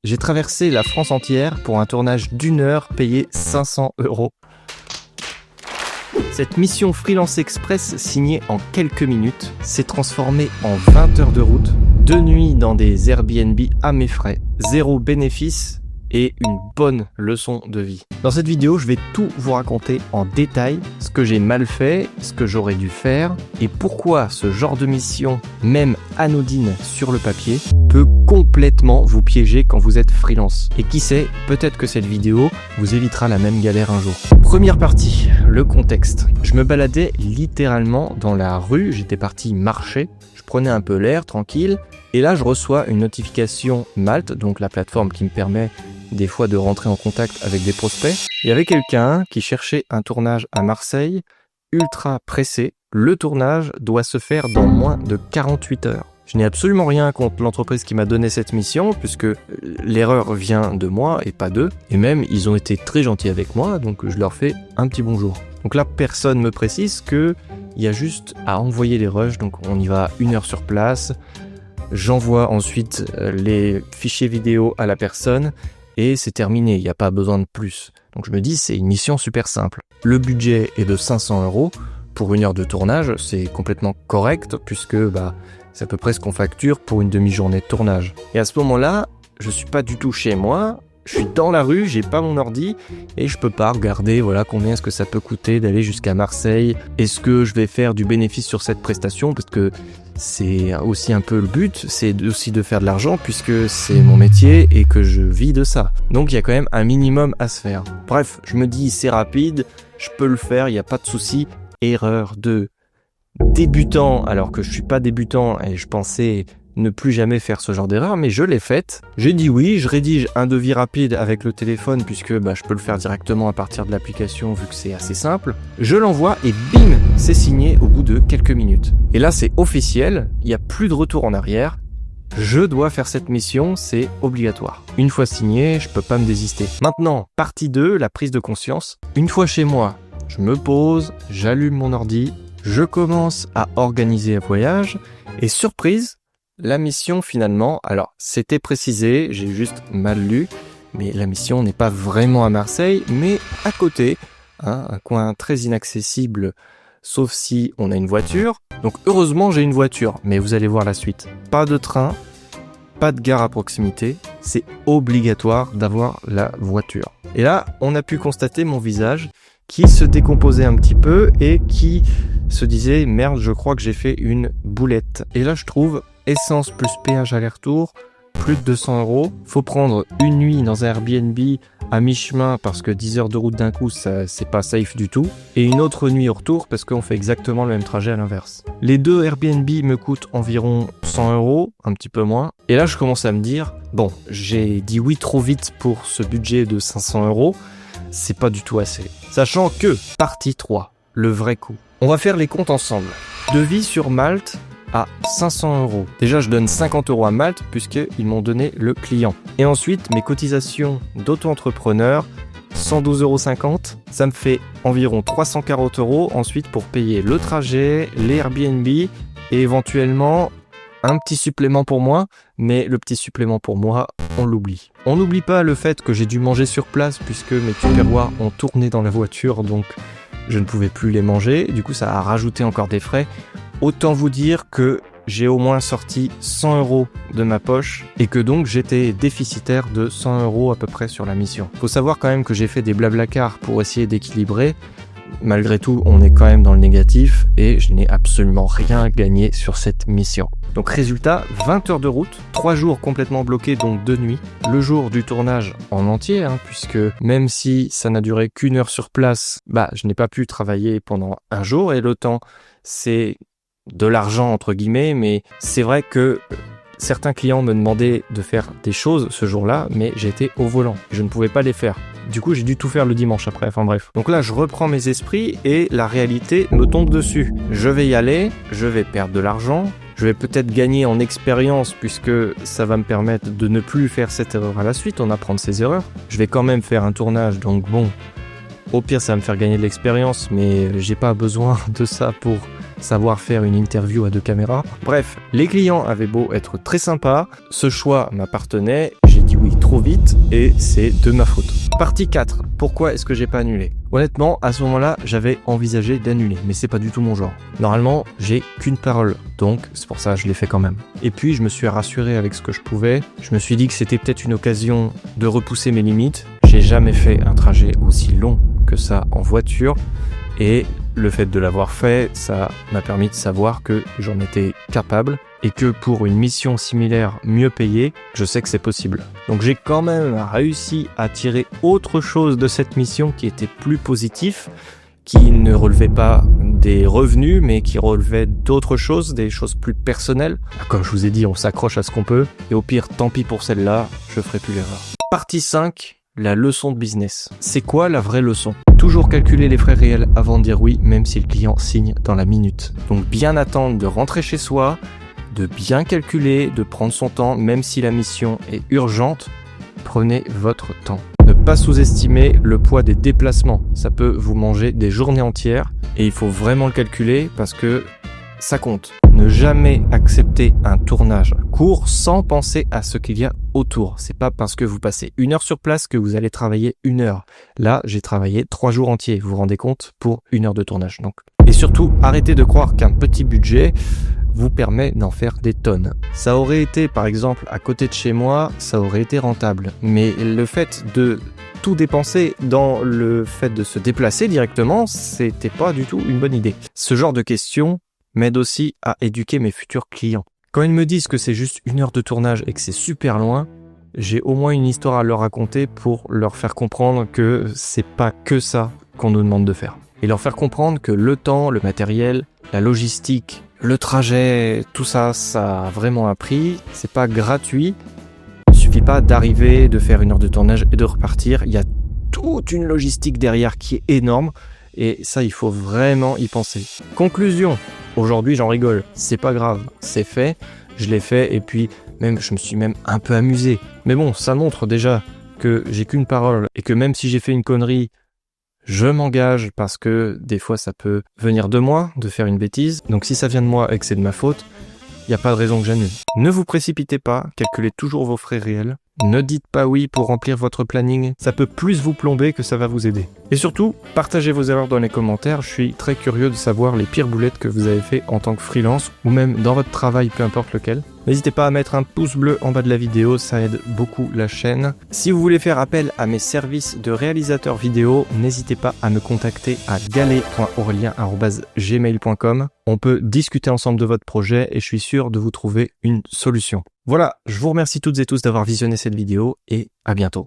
J'ai traversé la France entière pour un tournage d'1 heure payé 500 €. Cette mission Freelance Express signée en quelques minutes s'est transformée en 20 heures de route, 2 nuits dans des Airbnb à mes frais, 0 bénéfice et une bonne leçon de vie. Dans cette vidéo, je vais tout vous raconter en détail, ce que j'ai mal fait, ce que j'aurais dû faire et pourquoi ce genre de mission, même anodine sur le papier, peut complètement vous piéger quand vous êtes freelance. Et qui sait, peut-être que cette vidéo vous évitera la même galère un jour. Première partie, le contexte. Je me baladais littéralement dans la rue, j'étais parti marcher, je prenais un peu l'air tranquille et là je reçois une notification Malte, donc la plateforme qui me permet des fois de rentrer en contact avec des prospects. Il y avait quelqu'un qui cherchait un tournage à Marseille, ultra pressé. Le tournage doit se faire dans moins de 48 heures. Je n'ai absolument rien contre l'entreprise qui m'a donné cette mission, puisque l'erreur vient de moi et pas d'eux. Et même, ils ont été très gentils avec moi, donc je leur fais un petit bonjour. Donc là, personne me précise qu'il y a juste à envoyer les rushs, donc on y va 1 heure sur place. J'envoie ensuite les fichiers vidéo à la personne, et c'est terminé, il n'y a pas besoin de plus. Donc je me dis, c'est une mission super simple. Le budget est de 500 €. Pour 1 heure de tournage, c'est complètement correct, puisque c'est à peu près ce qu'on facture pour une demi-journée de tournage. Et à ce moment-là, je suis pas du tout chez moi, je suis dans la rue, j'ai pas mon ordi, et je peux pas regarder combien est-ce que ça peut coûter d'aller jusqu'à Marseille. Est-ce que je vais faire du bénéfice sur cette prestation, parce que c'est aussi un peu le but, c'est aussi de faire de l'argent puisque c'est mon métier et que je vis de ça. Donc il y a quand même un minimum à se faire. Bref, je me dis c'est rapide, je peux le faire, il n'y a pas de souci. Erreur de débutant, alors que je suis pas débutant et je pensais ne plus jamais faire ce genre d'erreur, mais je l'ai faite. J'ai dit oui, je rédige un devis rapide avec le téléphone puisque je peux le faire directement à partir de l'application vu que c'est assez simple. Je l'envoie et bim, c'est signé au bout de quelques minutes. Et là c'est officiel, il n'y a plus de retour en arrière. Je dois faire cette mission, c'est obligatoire. Une fois signé, je peux pas me désister. Maintenant, partie 2, la prise de conscience. Une fois chez moi, je me pose, j'allume mon ordi, je commence à organiser un voyage et surprise, la mission finalement, alors c'était précisé, j'ai juste mal lu, mais la mission n'est pas vraiment à Marseille, mais à côté, un coin très inaccessible, sauf si on a une voiture. Donc heureusement j'ai une voiture, mais vous allez voir la suite. Pas de train, pas de gare à proximité, c'est obligatoire d'avoir la voiture. Et là, on a pu constater mon visage qui se décomposait un petit peu et qui se disait « Merde, je crois que j'ai fait une boulette ». Et là, je trouve essence plus péage aller-retour, plus de 200 €. Faut prendre une nuit dans un Airbnb à mi-chemin parce que 10 heures de route d'un coup, ça c'est pas safe du tout. Et une autre nuit au retour parce qu'on fait exactement le même trajet à l'inverse. Les 2 Airbnb me coûtent environ 100 €, un petit peu moins. Et là, je commence à me dire, bon, j'ai dit oui trop vite pour ce budget de 500 €. C'est pas du tout assez. Sachant que, partie 3, le vrai coût. On va faire les comptes ensemble. Devis sur Malte à 500 €. Déjà, je donne 50 € à Malte puisqu'ils m'ont donné le client. Et ensuite, mes cotisations d'auto-entrepreneur, 112,50 €. Ça me fait environ 340 € ensuite pour payer le trajet, les Airbnb et éventuellement un petit supplément pour moi. Mais le petit supplément pour moi, on l'oublie. On n'oublie pas le fait que j'ai dû manger sur place puisque mes tupperwares ont tourné dans la voiture, donc je ne pouvais plus les manger. Du coup, ça a rajouté encore des frais. Autant vous dire que j'ai au moins sorti 100 € de ma poche et que donc j'étais déficitaire de 100 € à peu près sur la mission. Faut savoir quand même que j'ai fait des blablacars pour essayer d'équilibrer. Malgré tout, on est quand même dans le négatif et je n'ai absolument rien gagné sur cette mission. Donc résultat, 20 heures de route, 3 jours complètement bloqués, donc 2 nuits. Le jour du tournage en entier, puisque même si ça n'a duré qu'1 heure sur place, je n'ai pas pu travailler pendant un jour et le temps, c'est de l'argent entre guillemets, mais c'est vrai que certains clients me demandaient de faire des choses ce jour-là, mais j'étais au volant, je ne pouvais pas les faire. Du coup, j'ai dû tout faire le dimanche après, enfin bref. Donc là, je reprends mes esprits et la réalité me tombe dessus. Je vais y aller, je vais perdre de l'argent, je vais peut-être gagner en expérience puisque ça va me permettre de ne plus faire cette erreur à la suite, en apprendre ses erreurs. Je vais quand même faire un tournage, donc bon, au pire, ça va me faire gagner de l'expérience, mais j'ai pas besoin de ça pour savoir faire une interview à 2 caméras. Bref, les clients avaient beau être très sympas, ce choix m'appartenait, j'ai dit oui trop vite et c'est de ma faute. Partie 4. Pourquoi est-ce que j'ai pas annulé? Honnêtement, à ce moment-là, j'avais envisagé d'annuler, mais c'est pas du tout mon genre. Normalement, j'ai qu'une parole, donc c'est pour ça que je l'ai fait quand même. Et puis, je me suis rassuré avec ce que je pouvais. Je me suis dit que c'était peut-être une occasion de repousser mes limites. J'ai jamais fait un trajet aussi long que ça en voiture. Et le fait de l'avoir fait, ça m'a permis de savoir que j'en étais capable et que pour une mission similaire mieux payée, je sais que c'est possible. Donc j'ai quand même réussi à tirer autre chose de cette mission qui était plus positif, qui ne relevait pas des revenus, mais qui relevait d'autres choses, des choses plus personnelles. Comme je vous ai dit, on s'accroche à ce qu'on peut, et au pire, tant pis pour celle-là, je ferai plus l'erreur. Partie 5. La leçon de business. C'est quoi la vraie leçon? Toujours calculer les frais réels avant de dire oui, même si le client signe dans la minute. Donc bien attendre de rentrer chez soi, de bien calculer, de prendre son temps, même si la mission est urgente, prenez votre temps. Ne pas sous-estimer le poids des déplacements. Ça peut vous manger des journées entières et il faut vraiment le calculer parce que ça compte. Ne jamais accepter un tournage court sans penser à ce qu'il y a autour. C'est pas parce que vous passez 1 heure sur place que vous allez travailler 1 heure. Là, j'ai travaillé 3 jours entiers. Vous vous rendez compte pour 1 heure de tournage. Donc. Et surtout, arrêtez de croire qu'un petit budget vous permet d'en faire des tonnes. Ça aurait été, par exemple, à côté de chez moi, ça aurait été rentable. Mais le fait de tout dépenser dans le fait de se déplacer directement, c'était pas du tout une bonne idée. Ce genre de questions m'aide aussi à éduquer mes futurs clients. Quand ils me disent que c'est juste 1 heure de tournage et que c'est super loin, j'ai au moins une histoire à leur raconter pour leur faire comprendre que c'est pas que ça qu'on nous demande de faire. Et leur faire comprendre que le temps, le matériel, la logistique, le trajet, tout ça, ça a vraiment un prix, c'est pas gratuit. Il suffit pas d'arriver, de faire 1 heure de tournage et de repartir. Il y a toute une logistique derrière qui est énorme. Et ça, il faut vraiment y penser. Conclusion. Aujourd'hui, j'en rigole. C'est pas grave. C'est fait. Je l'ai fait. Et puis, je me suis même un peu amusé. Mais bon, ça montre déjà que j'ai qu'une parole. Et que même si j'ai fait une connerie, je m'engage parce que des fois, ça peut venir de moi, de faire une bêtise. Donc, si ça vient de moi et que c'est de ma faute, il n'y a pas de raison que j'annule. Ne vous précipitez pas. Calculez toujours vos frais réels. Ne dites pas oui pour remplir votre planning, ça peut plus vous plomber que ça va vous aider. Et surtout, partagez vos erreurs dans les commentaires, je suis très curieux de savoir les pires boulettes que vous avez fait en tant que freelance ou même dans votre travail, peu importe lequel. N'hésitez pas à mettre un pouce bleu en bas de la vidéo, ça aide beaucoup la chaîne. Si vous voulez faire appel à mes services de réalisateur vidéo, n'hésitez pas à me contacter à galet.aurelien@gmail.com. On peut discuter ensemble de votre projet et je suis sûr de vous trouver une solution. Voilà, je vous remercie toutes et tous d'avoir visionné cette vidéo et à bientôt.